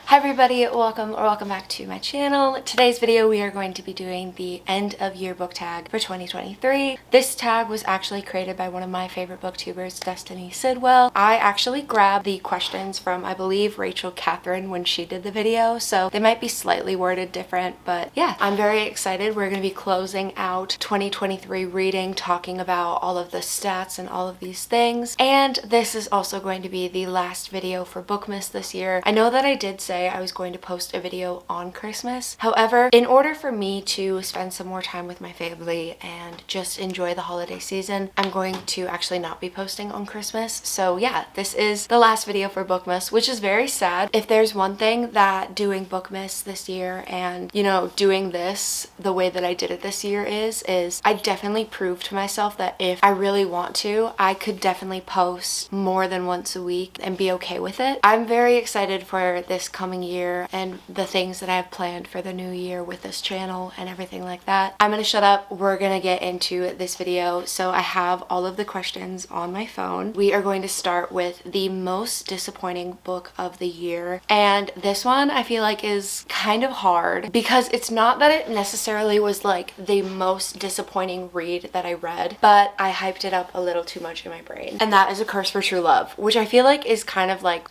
Hi everybody, welcome back to my channel. Today's video we are going to be doing the end of year book tag for 2023. This tag was actually created by one of my favorite booktubers, Destiny Sidwell. I actually grabbed the questions from, I believe, Rachel Catherine when she did the video, so they might be slightly worded different, but yeah, I'm very excited. We're going to be closing out 2023 reading, talking about all of the stats and all of these things, and this is also going to be the last video for Bookmas this year. I know that I did say I was going to post a video on Christmas. However, in order for me to spend some more time with my family and just enjoy the holiday season, I'm going to actually not be posting on Christmas. So yeah, this is the last video for Bookmas, which is very sad. If there's one thing that doing Bookmas this year and, you know, doing this the way that I did it this year is I definitely proved to myself that if I really want to, I could definitely post more than once a week and be okay with it. I'm very excited for this coming year and the things that I have planned for the new year with this channel and everything like that. I'm gonna shut up. We're gonna get into this video. So I have all of the questions on my phone. We are going to start with the most disappointing book of the year, and this one I feel like is kind of hard because it's not that it necessarily was like the most disappointing read that I read, but I hyped it up a little too much in my brain, and that is A Curse for True Love, which I feel like is kind of like,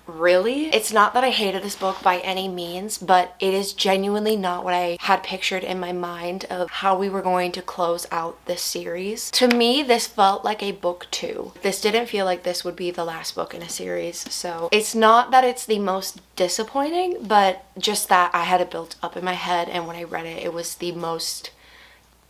really? It's not that I hated this book by any means, but it is genuinely not what I had pictured in my mind of how we were going to close out this series. To me, this felt like a book 2. This didn't feel like this would be the last book in a series, so it's not that it's the most disappointing, but just that I had it built up in my head, and when I read it, it was the most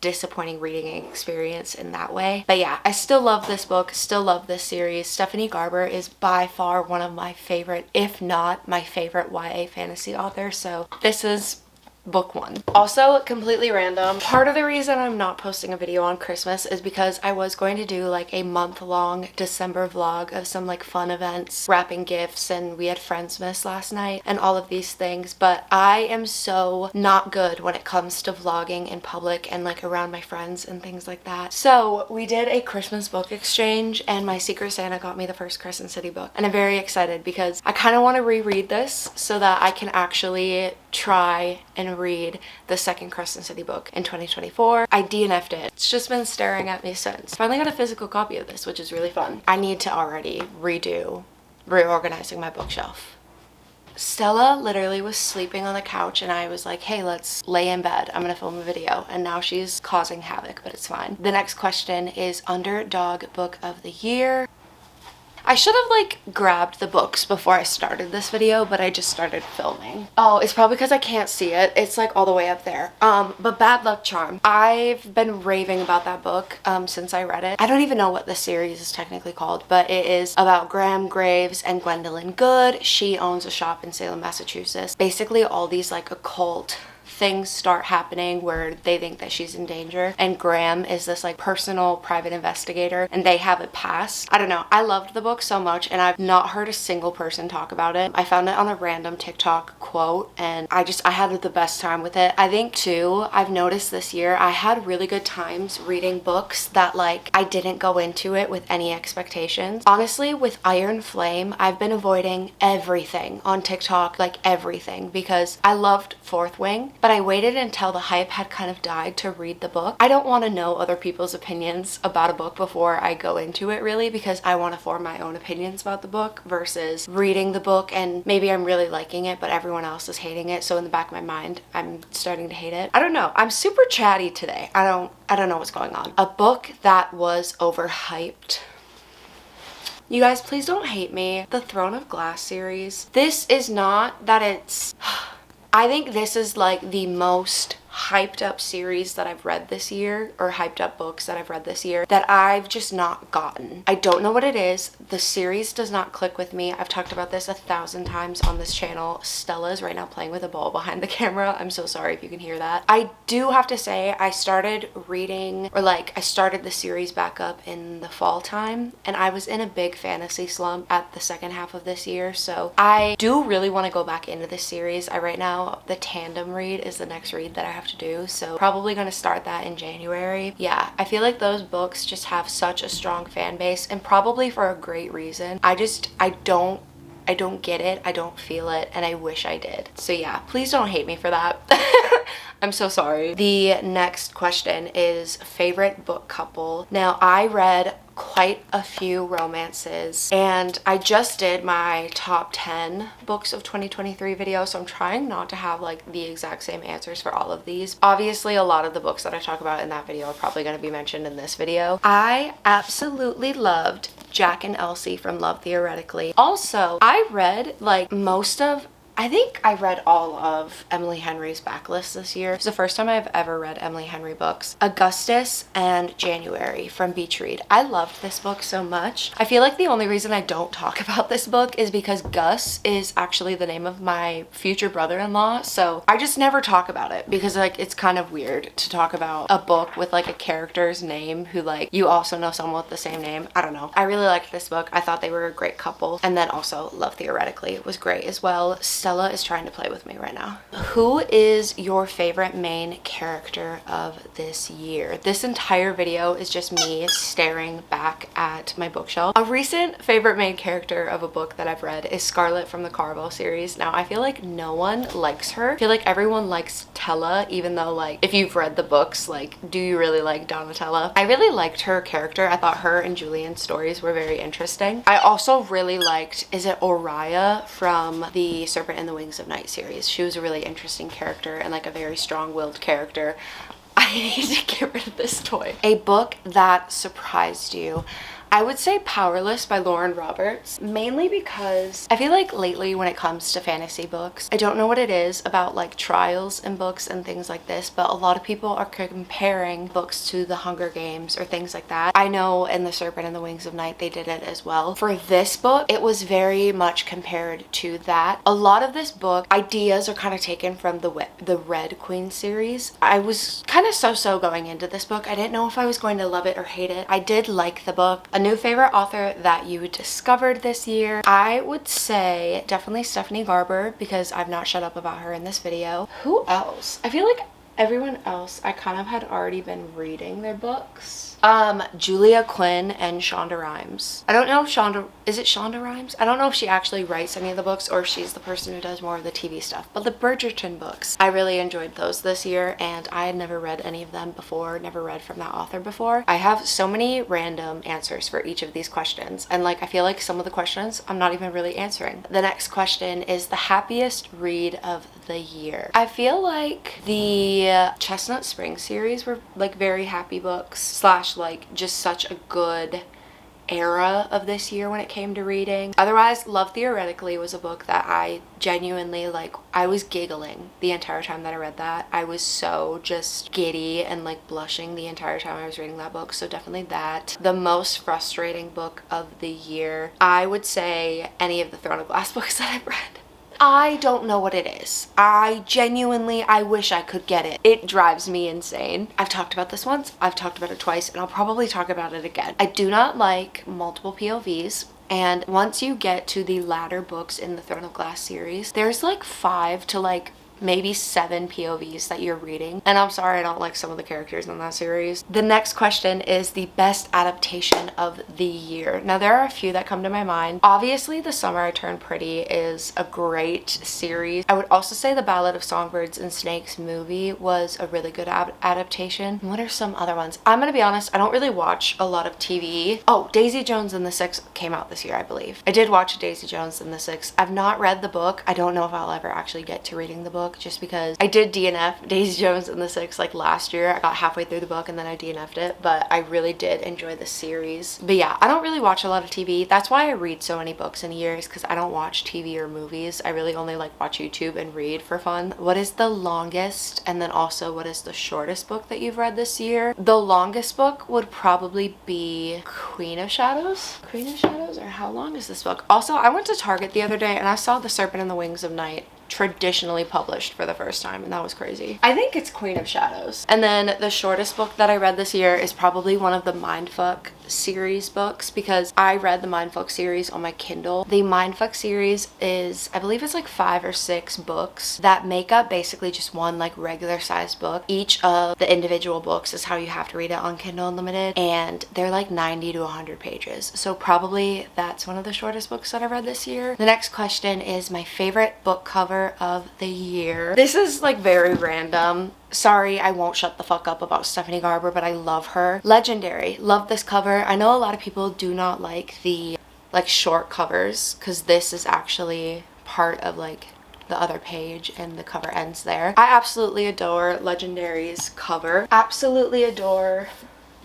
disappointing reading experience in that way. But yeah, I still love this book, still love this series. Stephanie Garber is by far one of my favorite, if not my favorite YA fantasy author, so this is book 1. Also, completely random, part of the reason I'm not posting a video on Christmas is because I was going to do like a month-long December vlog of some like fun events, wrapping gifts, and we had Friendsmas last night and all of these things, but I am so not good when it comes to vlogging in public and like around my friends and things like that. So we did a Christmas book exchange and my Secret Santa got me the first Crescent City book, and I'm very excited because I kind of want to reread this so that I can actually try and read the second Crescent City book in 2024. I DNF'd it. It's just been staring at me since. Finally got a physical copy of this, which is really fun. I need to already redo reorganizing my bookshelf. Stella literally was sleeping on the couch and I was like, hey, let's lay in bed. I'm gonna film a video. And now she's causing havoc, but it's fine. The next question is Underdog Book of the Year. I should have like grabbed the books before I started this video, but I just started filming. Oh, it's probably because I can't see it. It's like all the way up there. But Bad Luck Charm. I've been raving about that book since I read it. I don't even know what the series is technically called, but it is about Graham Graves and Gwendolyn Good. She owns a shop in Salem, Massachusetts. Basically all these like occult things start happening where they think that she's in danger, and Graham is this like personal private investigator and they have it passed. I don't know, I loved the book so much and I've not heard a single person talk about it. I found it on a random TikTok quote and I had the best time with it. I think too, I've noticed this year I had really good times reading books that like I didn't go into it with any expectations. Honestly, with Iron Flame, I've been avoiding everything on TikTok, like everything, because I loved Fourth Wing, but I waited until the hype had kind of died to read the book. I don't want to know other people's opinions about a book before I go into it, really, because I want to form my own opinions about the book versus reading the book and maybe I'm really liking it but everyone else is hating it, so in the back of my mind I'm starting to hate it. I don't know, I'm super chatty today. I don't know what's going on. A book that was overhyped. You guys, please don't hate me. The Throne of Glass series. This is not that it's I think this is like the most hyped up series that I've read this year, or hyped up books that I've read this year, that I've just not gotten. I don't know what it is. The series does not click with me. I've talked about this 1,000 times on this channel. Stella's right now playing with a ball behind the camera. I'm so sorry if you can hear that. I do have to say I started reading, or like I started the series back up in the fall time, and I was in a big fantasy slump at the second half of this year, so I do really want to go back into this series. Right now the tandem read is the next read that I have to do, so probably gonna start that in January. Yeah, I feel like those books just have such a strong fan base, and probably for a great reason. I I don't get it, I don't feel it, and I wish I did. So yeah, please don't hate me for that. I'm so sorry. The next question is favorite book couple. Now, I read quite a few romances, and I just did my top 10 books of 2023 video, so I'm trying not to have like the exact same answers for all of these. Obviously, a lot of the books that I talk about in that video are probably going to be mentioned in this video. I absolutely loved Jack and Elsie from Love Theoretically. Also, I read like I think I read all of Emily Henry's backlist this year. It's the first time I've ever read Emily Henry books. Augustus and January from Beach Read. I loved this book so much. I feel like the only reason I don't talk about this book is because Gus is actually the name of my future brother-in-law, so I just never talk about it because like it's kind of weird to talk about a book with like a character's name who like you also know someone with the same name. I don't know. I really liked this book. I thought they were a great couple, and then also Love Theoretically was great as well. Stella is trying to play with me right now. Who is your favorite main character of this year? This entire video is just me staring back at my bookshelf. A recent favorite main character of a book that I've read is Scarlet from the Carvel series. Now, I feel like no one likes her. I feel like everyone likes Tella, even though like if you've read the books, like do you really like Donatella? I really liked her character. I thought her and Julian's stories were very interesting. I also really liked, is it Oriah from the Serpent and the Wings of Night series? She was a really interesting character and like a very strong-willed character. I need to get rid of this toy. A book that surprised you. I would say Powerless by Lauren Roberts, mainly because I feel like lately when it comes to fantasy books, I don't know what it is about like trials in books and things like this, but a lot of people are comparing books to the Hunger Games or things like that. I know in The Serpent and the Wings of Night they did it as well. For this book, it was very much compared to that. A lot of this book ideas are kind of taken from the Red Queen series. I was kind of so-so going into this book. I didn't know if I was going to love it or hate it. I did like the book. A new favorite author that you discovered this year, I would say definitely Stephanie Garber, because I've not shut up about her in this video. Who else? I feel like everyone else I kind of had already been reading their books. Julia Quinn and Shonda Rhimes. I don't know if is it Shonda Rhimes? I don't know if she actually writes any of the books or if she's the person who does more of the TV stuff, but the Bridgerton books, I really enjoyed those this year, and I had never read any of them before, never read from that author before. I have so many random answers for each of these questions, and like I feel like some of the questions I'm not even really answering. The next question is the happiest read of the year. I feel like the Chestnut Spring series were like very happy books slash like just such a good era of this year when it came to reading. Otherwise, Love Theoretically was a book that I genuinely like, I was giggling the entire time that I read that. I was so just giddy and like blushing the entire time I was reading that book, so definitely that. The most frustrating book of the year, I would say any of the Throne of Glass books that I've read. I don't know what it is. I wish I could get it. It drives me insane. I've talked about this once, I've talked about it twice, and I'll probably talk about it again. I do not like multiple POVs. And once you get to the latter books in the Throne of Glass series, there's like 5 to like maybe 7 POVs that you're reading. And I'm sorry I don't like some of the characters in that series. The next question is the best adaptation of the year. Now there are a few that come to my mind. Obviously The Summer I Turned Pretty is a great series. I would also say The Ballad of Songbirds and Snakes movie was a really good adaptation. What are some other ones? I'm gonna be honest, I don't really watch a lot of TV. Oh, Daisy Jones and the Six came out this year, I believe. I did watch Daisy Jones and the Six. I've not read the book. I don't know if I'll ever actually get to reading the book, just because I did DNF Daisy Jones and the Six like last year. I got halfway through the book and then I DNF'd it, but I really did enjoy the series. But yeah, I don't really watch a lot of TV. That's why I read so many books in a year, is because I don't watch TV or movies. I really only like watch YouTube and read for fun. What is the longest, and then also what is the shortest book that you've read this year? The longest book would probably be Queen of Shadows? Queen of Shadows? Or how long is this book? Also, I went to Target the other day and I saw The Serpent and the Wings of Night traditionally published for the first time, and that was crazy. I think it's Queen of Shadows. And then the shortest book that I read this year is probably one of the Mindfuck series books, because I read the Mindfuck series on my Kindle. The Mindfuck series is, I believe it's like 5 or 6 books that make up basically just one like regular sized book. Each of the individual books is how you have to read it on Kindle Unlimited, and they're like 90 to 100 pages. So probably that's one of the shortest books that I read this year. The next question is my favorite book cover of the year. This is like very random. Sorry, I won't shut the fuck up about Stephanie Garber, but I love her. Legendary. Love this cover. I know a lot of people do not like the like short covers, because this is actually part of like the other page and the cover ends there. I absolutely adore Legendary's cover. Absolutely adore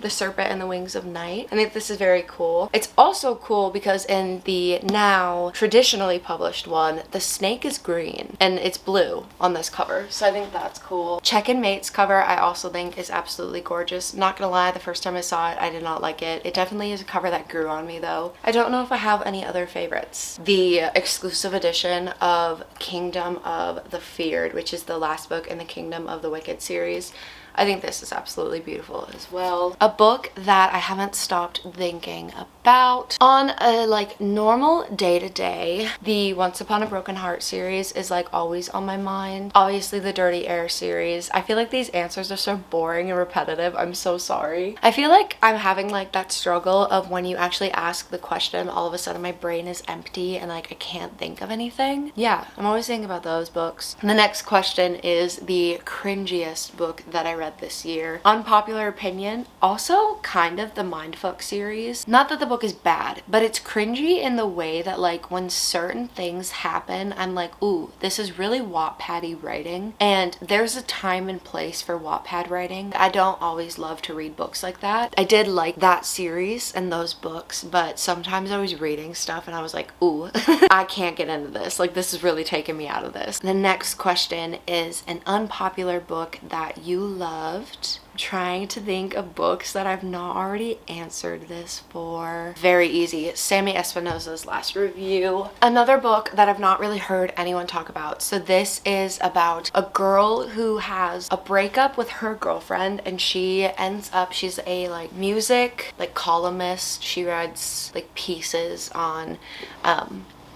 the serpent and the wings of night. I think this is very cool. It's also cool because in the now traditionally published one, the snake is green and it's blue on this cover. So I think that's cool. Check and Mate's cover I also think is absolutely gorgeous. Not gonna lie, the first time I saw it, I did not like it. It definitely is a cover that grew on me though. I don't know if I have any other favorites. The exclusive edition of Kingdom of the Feared, which is the last book in the Kingdom of the Wicked series. I think this is absolutely beautiful as well. A book that I haven't stopped thinking about on a like normal day-to-day, the Once Upon a Broken Heart series is like always on my mind. Obviously the Dirty Air series. I feel like these answers are so boring and repetitive. I'm so sorry. I feel like I'm having like that struggle of when you actually ask the question, all of a sudden my brain is empty and like I can't think of anything. Yeah, I'm always thinking about those books. And the next question is the cringiest book that I read this year. Unpopular opinion, also kind of the Mindfuck series. Not that the book is bad, but it's cringy in the way that like when certain things happen, I'm like, ooh, this is really Wattpad-y writing. And there's a time and place for Wattpad writing. I don't always love to read books like that. I did like that series and those books, but sometimes I was reading stuff and I was like, ooh, I can't get into this. Like this is really taking me out of this. The next question is an unpopular book that you loved. I'm trying to think of books that I've not already answered this for. Very easy. Sammy Espinosa's Last Review. Another book that I've not really heard anyone talk about. So this is about a girl who has a breakup with her girlfriend, and she ends up, she's a like music like columnist. She writes like pieces on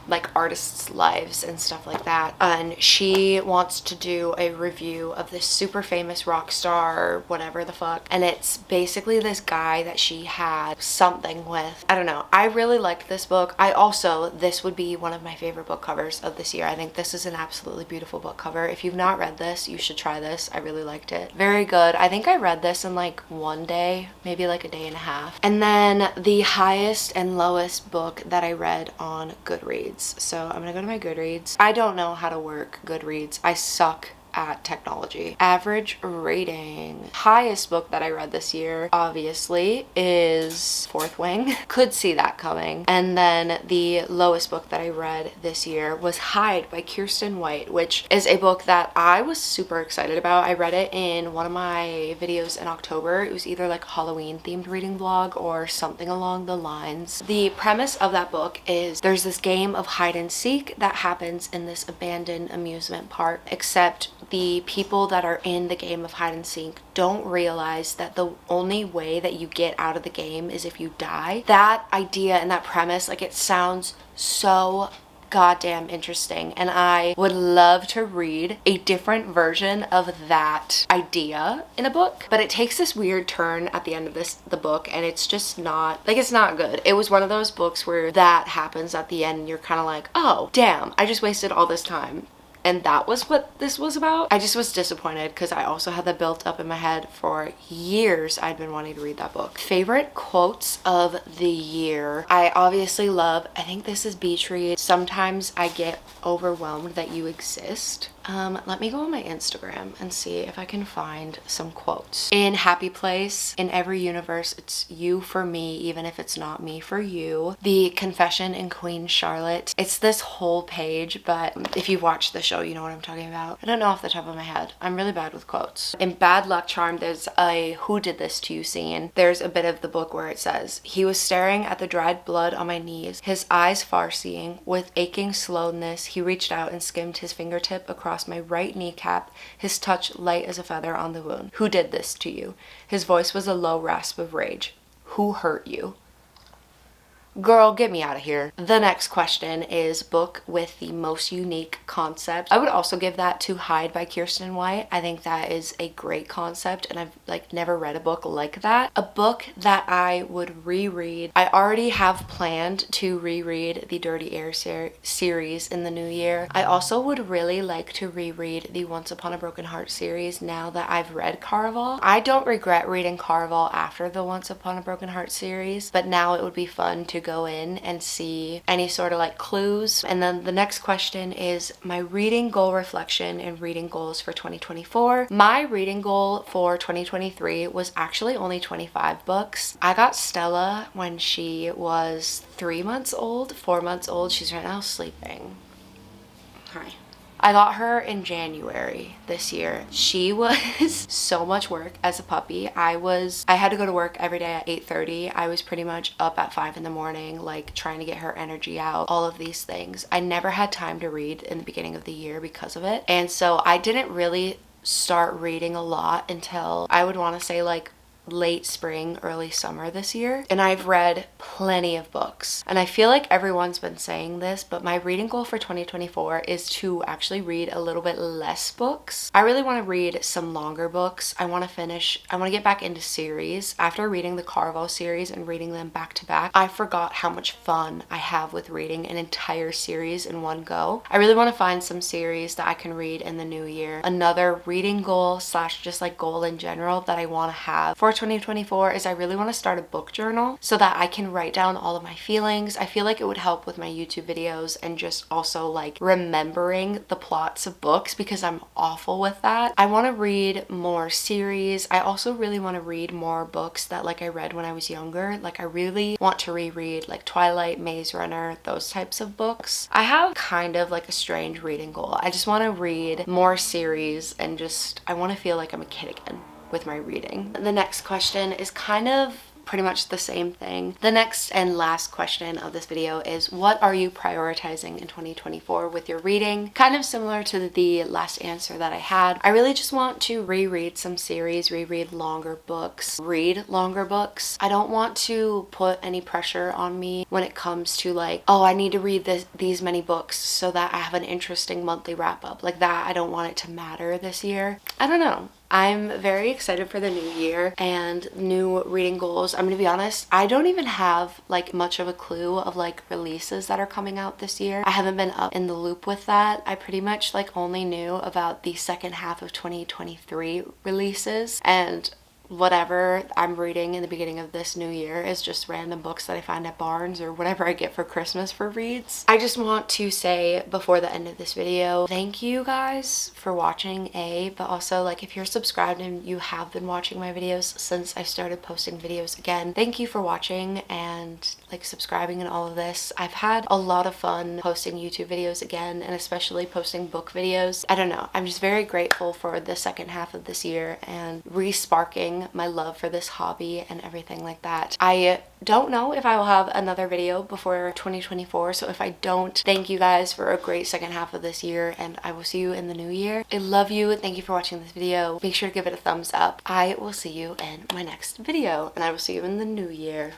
like artists' lives and stuff like that, and she wants to do a review of this super famous rock star, whatever the fuck, and it's basically this guy that she had something with. I don't know. I really liked this book. This would be one of my favorite book covers of this year. I think this is an absolutely beautiful book cover. If you've not read this, you should try this. I really liked it. Very good. I think I read this in like one day, maybe like a day and a half. And then the highest and lowest book that I read on Goodreads. So I'm gonna go to my Goodreads. I don't know how to work Goodreads. I suck at technology. Average rating. Highest book that I read this year, obviously, is Fourth Wing. Could see that coming. And then the lowest book that I read this year was Hide by Kirsten White, which is a book that I was super excited about. I read it in one of my videos in October. It was either like a Halloween themed reading vlog or something along the lines. The premise of that book is there's this game of hide and seek that happens in this abandoned amusement park, except the people that are in the game of hide and seek don't realize that the only way that you get out of the game is if you die. That idea and that premise, like, it sounds so goddamn interesting, and I would love to read a different version of that idea in a book, but it takes this weird turn at the end of the book, and it's just not, like, it's not good. It was one of those books where that happens at the end and you're kind of like, oh damn, I just wasted all this time. And that was what this was about. I just was disappointed because I also had that built up in my head for years. I'd been wanting to read that book. Favorite quotes of the year. I obviously love, I think this is Beach Read, Sometimes I Get Overwhelmed That You Exist. Let me go on my Instagram and see if I can find some quotes. In Happy Place, in every universe, it's you for me, even if it's not me for you. The Confession in Queen Charlotte. It's this whole page, but if you've watched the show, you know what I'm talking about. I don't know off the top of my head. I'm really bad with quotes. In Bad Luck Charm, there's a "Who did this to you" scene. There's a bit of the book where it says, "He was staring at the dried blood on my knees, his eyes far-seeing. With aching slowness, he reached out and skimmed his fingertip across my right kneecap, his touch light as a feather on the wound. Who did this to you?" His voice was a low rasp of rage. "Who hurt you?" Girl, get me out of here. The next question is book with the most unique concept. I would also give that to Hide by Kirsten White. I think that is a great concept, and I've like never read a book like that. A book that I would reread. I already have planned to reread the Dirty Air series in the new year. I also would really like to reread the Once Upon a Broken Heart series now that I've read Caraval. I don't regret reading Caraval after the Once Upon a Broken Heart series, but now it would be fun to go in and see any sort of like clues. And then the next question is my reading goal reflection and reading goals for 2024. My reading goal for 2023 was actually only 25 books. I got Stella when she was 4 months old. She's right now sleeping. Hi. I got her in January this year. She was so much work as a puppy. I had to go to work every day at 8:30. I was pretty much up at 5 in the morning, like trying to get her energy out, all of these things. I never had time to read in the beginning of the year because of it. And so I didn't really start reading a lot until I would want to say like late spring, early summer this year. And I've read plenty of books. And I feel like everyone's been saying this, but my reading goal for 2024 is to actually read a little bit less books. I really want to read some longer books. I want to get back into series. After reading the Caraval series and reading them back to back, I forgot how much fun I have with reading an entire series in one go. I really want to find some series that I can read in the new year. Another reading goal / just like goal in general that I want to have for 2024 is I really want to start a book journal so that I can write down all of my feelings. I feel like it would help with my YouTube videos and just also like remembering the plots of books because I'm awful with that. I want to read more series. I also really want to read more books that like I read when I was younger. Like I really want to reread like Twilight, Maze Runner, those types of books. I have kind of like a strange reading goal. I just want to read more series and I want to feel like I'm a kid again with my reading. The next question is kind of pretty much the same thing. The next and last question of this video is what are you prioritizing in 2024 with your reading? Kind of similar to the last answer that I had. I really just want to reread some series, reread longer books, read longer books. I don't want to put any pressure on me when it comes to like, oh, I need to read these many books so that I have an interesting monthly wrap up. Like that, I don't want it to matter this year. I don't know. I'm very excited for the new year and new reading goals. I'm gonna be honest, I don't even have like much of a clue of like releases that are coming out this year. I haven't been up in the loop with that. I pretty much like only knew about the second half of 2023 releases, and whatever I'm reading in the beginning of this new year is just random books that I find at Barnes or whatever I get for Christmas for reads. I just want to say before the end of this video, thank you guys for watching, but also like if you're subscribed and you have been watching my videos since I started posting videos again, thank you for watching and like subscribing and all of this. I've had a lot of fun posting YouTube videos again, and especially posting book videos. I don't know, I'm just very grateful for the second half of this year and re-sparking my love for this hobby and everything like that. I don't know if I will have another video before 2024, so if I don't, thank you guys for a great second half of this year, and I will see you in the new year. I love you. Thank you for watching this video. Make sure to give it a thumbs up. I will see you in my next video, and I will see you in the new year.